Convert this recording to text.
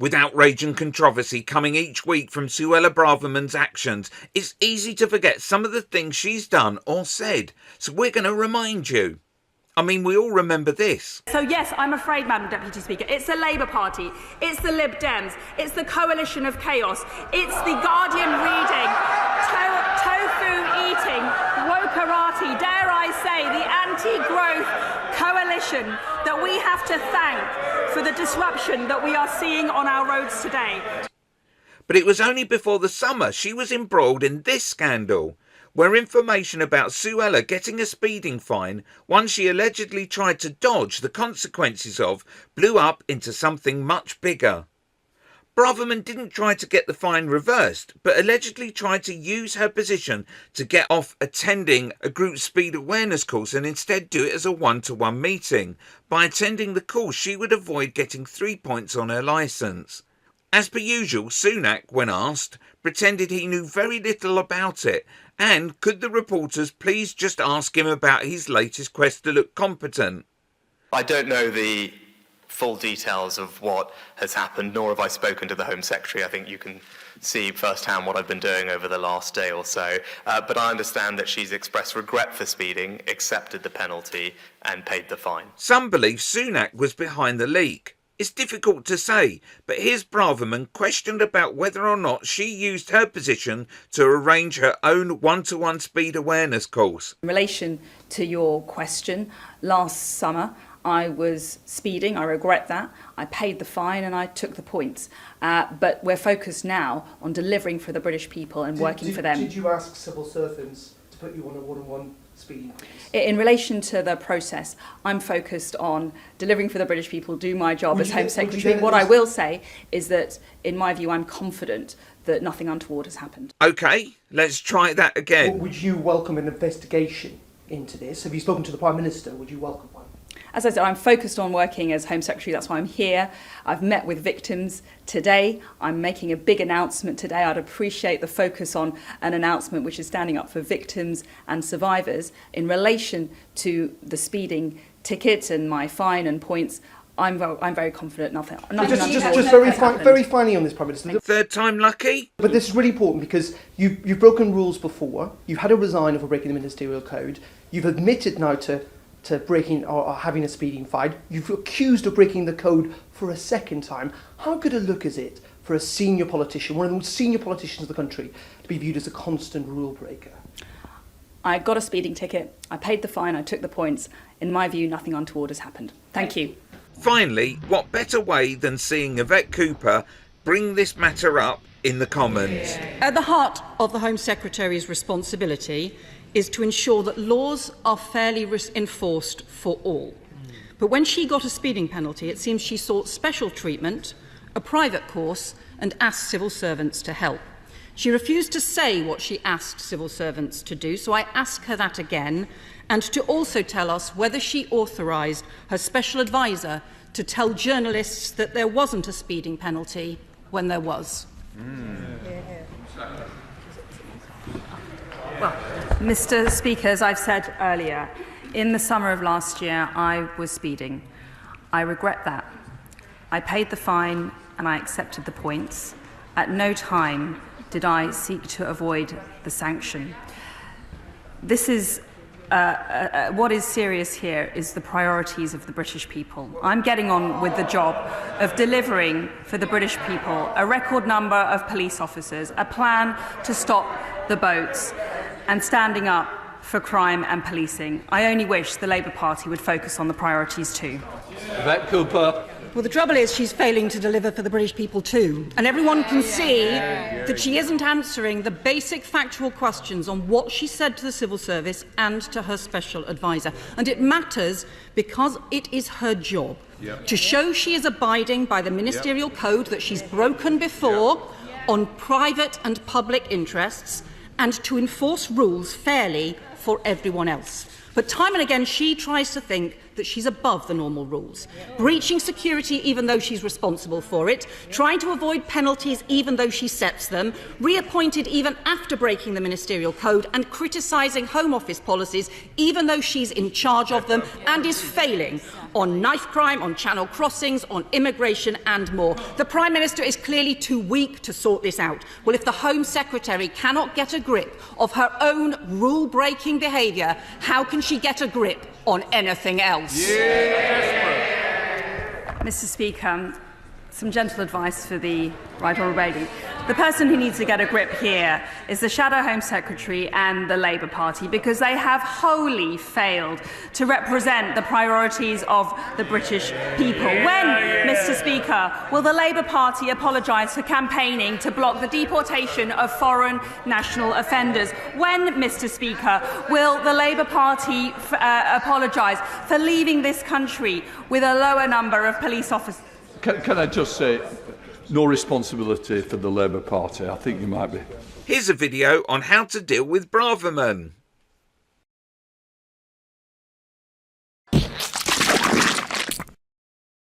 With outrage and controversy coming each week from Suella Braverman's actions, it's easy to forget some of the things she's done or said. So we're going to remind you. I mean, we all remember this. So yes, I'm afraid, Madam Deputy Speaker, it's the Labour Party, it's the Lib Dems, it's the coalition of chaos, it's the Guardian reading, tofu-eating, wokerati, dare I say, the anti-growth coalition that we have to thank for the disruption that we are seeing on our roads today. But it was only before the summer she was embroiled in this scandal, where information about Suella getting a speeding fine, one she allegedly tried to dodge the consequences of, blew up into something much bigger. Braverman didn't try to get the fine reversed, but allegedly tried to use her position to get off attending a group speed awareness course and instead do it as a one-to-one meeting. By attending the course, she would avoid getting 3 points on her licence. As per usual, Sunak, when asked, pretended he knew very little about it, and could the reporters please just ask him about his latest quest to look competent? I don't know the full details of what has happened, nor have I spoken to the Home Secretary. I think you can see firsthand what I've been doing over the last day or so. But I understand that she's expressed regret for speeding, accepted the penalty, and paid the fine. Some believe Sunak was behind the leak. It's difficult to say, but here's Braverman questioned about whether or not she used her position to arrange her own one-to-one speed awareness course. In relation to your question, last summer I was speeding. I regret that. I paid the fine and I took the points. But we're focused now on delivering for the British people and working for them. Did you ask civil servants to put you on a one-on-one speeding course? In relation to the process, I'm focused on delivering for the British people, do my job as Home Secretary. What I will say is that, in my view, I'm confident that nothing untoward has happened. OK, let's try that again. Would you welcome an investigation into this? Have you spoken to the Prime Minister? Would you welcome one? As I said, I'm focused on working as Home Secretary. That's why I'm here. I've met with victims today. I'm making a big announcement today. I'd appreciate the focus on an announcement which is standing up for victims and survivors. In relation to the speeding ticket and my fine and points, I'm very confident nothing Just very finally on this, Prime Minister. Third time lucky? But this is really important because you've broken rules before. You've had to resign for breaking the ministerial code. You've admitted now to breaking or having a speeding fine. You've accused of breaking the code for a second time. How good a look is it for a senior politician, one of the most senior politicians of the country, to be viewed as a constant rule breaker? I got a speeding ticket. I paid the fine. I took the points. In my view, nothing untoward has happened. Thank you. Finally, what better way than seeing Yvette Cooper bring this matter up in the Commons? At the heart of the Home Secretary's responsibility is to ensure that laws are fairly enforced for all. But when she got a speeding penalty, it seems she sought special treatment, a private course, and asked civil servants to help. She refused to say what she asked civil servants to do, so I ask her that again, and to also tell us whether she authorised her special advisor to tell journalists that there wasn't a speeding penalty when there was. Well, Mr. Speaker, as I've said earlier, in the summer of last year, I was speeding. I regret that. I paid the fine and I accepted the points. At no time did I seek to avoid the sanction. This is what is serious here is the priorities of the British people. I'm getting on with the job of delivering for the British people a record number of police officers, a plan to stop the boats, and standing up for crime and policing. I only wish the Labour Party would focus on the priorities too. Yvette Cooper. Well, the trouble is she's failing to deliver for the British people too. And everyone can see that she isn't answering the basic factual questions on what she said to the civil service and to her special advisor. And it matters because it is her job to show she is abiding by the ministerial code that she's broken before on private and public interests, and to enforce rules fairly for everyone else. But time and again she tries to think that that she's above the normal rules, breaching security even though she's responsible for it, trying to avoid penalties even though she sets them, reappointed even after breaking the ministerial code, and criticising Home Office policies even though she's in charge of them, and is failing on knife crime, on channel crossings, on immigration and more. The Prime Minister is clearly too weak to sort this out. Well, if the Home Secretary cannot get a grip of her own rule-breaking behaviour, how can she get a grip on anything else? Mr. Speaker, some gentle advice for the Right Honourable Bailey. The person who needs to get a grip here is the Shadow Home Secretary and the Labour Party, because they have wholly failed to represent the priorities of the British people. When, Mr. Speaker, will the Labour Party apologise for campaigning to block the deportation of foreign national offenders? When, Mr. Speaker, will the Labour Party apologise for leaving this country with a lower number of police officers? Can I just say, no responsibility for the Labour Party. I think you might be. Here's a video on how to deal with Braverman.